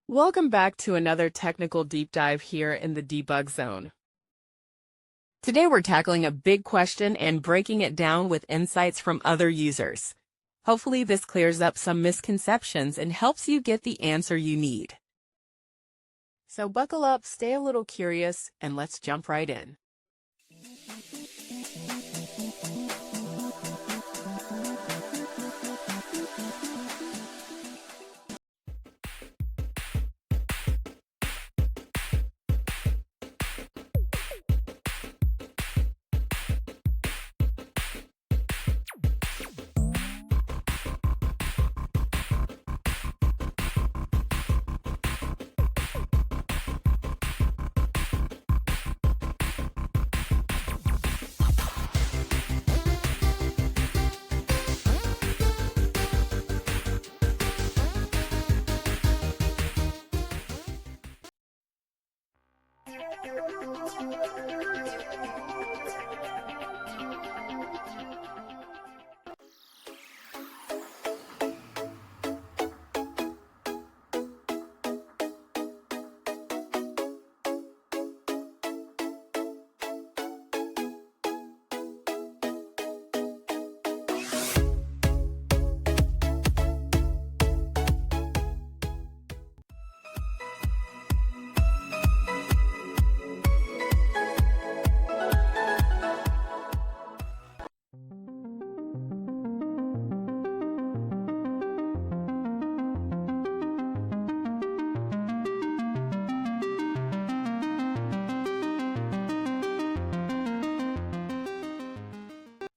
Welcome back to another technical deep dive here in the debug zone. Today we're tackling a big question and breaking it down with insights from other users. Hopefully this clears up some misconceptions and helps you get the answer you need. So buckle up, stay a little curious, and let's jump right in.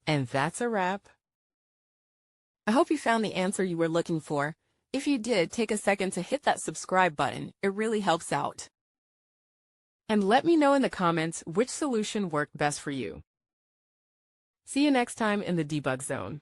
And that's a wrap. I hope you found the answer you were looking for. If you did, take a second to hit that subscribe button. It really helps out. And let me know in the comments which solution worked best for you. See you next time in the debug zone.